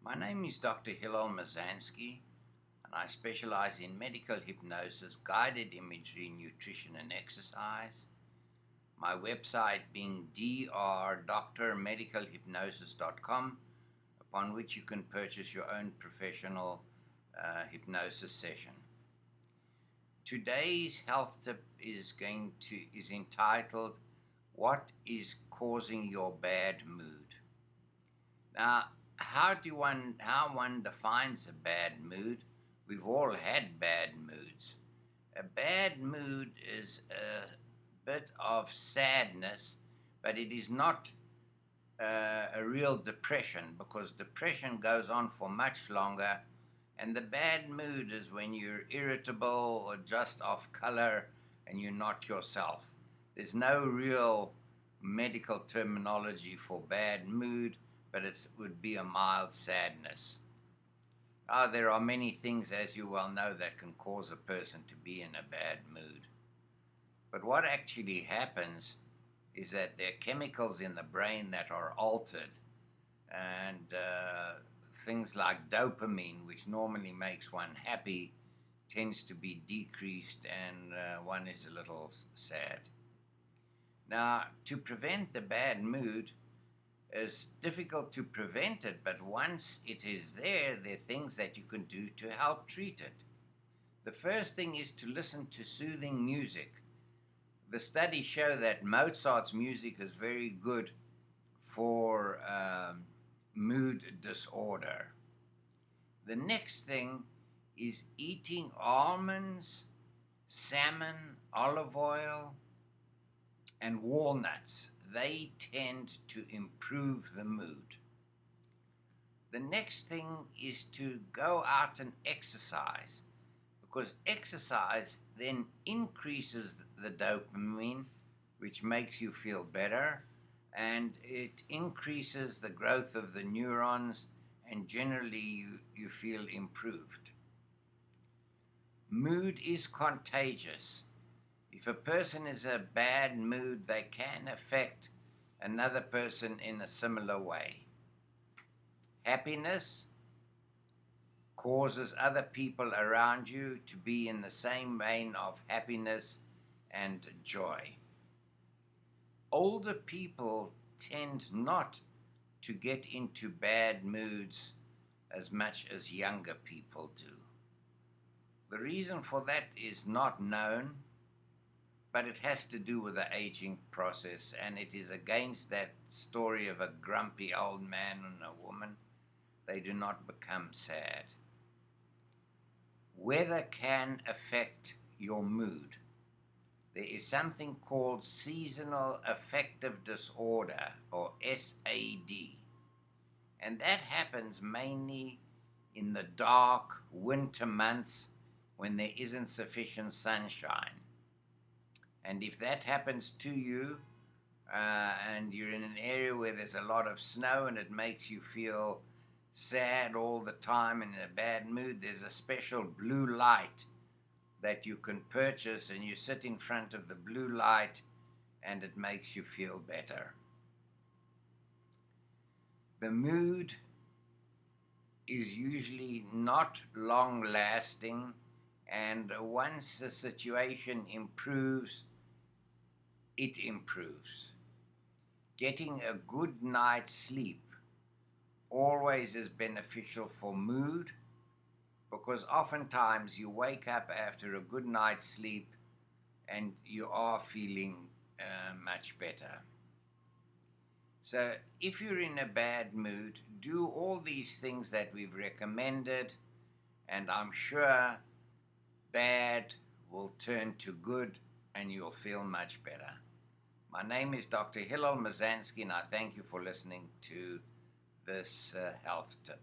My name is Dr. Hillel Mazansky, and I specialize in medical hypnosis, guided imagery, nutrition, and exercise. My website being drmedicalhypnosis.com, upon which you can purchase your own professional hypnosis session. Today's health tip is entitled, "What is causing your bad mood?" Now, how one defines a bad mood? We've all had bad moods. A bad mood is a bit of sadness, but it is not a real depression, because depression goes on for much longer, and the bad mood is when you're irritable or just off color and you're not yourself. There's no real medical terminology for bad mood, but it would be a mild sadness. There are many things, as you well know, that can cause a person to be in a bad mood. But what actually happens is that there are chemicals in the brain that are altered, and things like dopamine, which normally makes one happy, tends to be decreased, and one is a little sad. Now, to prevent the bad mood, it's difficult to prevent it, but once it is there are things that you can do to help treat it. The first thing is to listen to soothing music. The studies show that Mozart's music is very good for mood disorder. The next thing is eating almonds, salmon, olive oil, and walnuts. They tend to improve the mood. The next thing is to go out and exercise, because exercise then increases the dopamine, which makes you feel better, and it increases the growth of the neurons, and generally you feel improved. Mood is contagious. If a person is in a bad mood, they can affect another person in a similar way. Happiness causes other people around you to be in the same vein of happiness and joy. Older people tend not to get into bad moods as much as younger people do. The reason for that is not known, but it has to do with the aging process, and it is against that story of a grumpy old man and a woman. They do not become sad. Weather can affect your mood. There is something called seasonal affective disorder, or SAD, and that happens mainly in the dark winter months when there isn't sufficient sunshine. And if that happens to you, and you're in an area where there's a lot of snow and it makes you feel sad all the time and in a bad mood, there's a special blue light that you can purchase, and you sit in front of the blue light and it makes you feel better. The mood is usually not long lasting, and once the situation improves, it improves. Getting a good night's sleep always is beneficial for mood, because oftentimes you wake up after a good night's sleep and you are feeling much better. So if you're in a bad mood, do all these things that we've recommended, and I'm sure bad will turn to good and you'll feel much better. My name is Dr. Hillel Mazansky, and I thank you for listening to this health tip.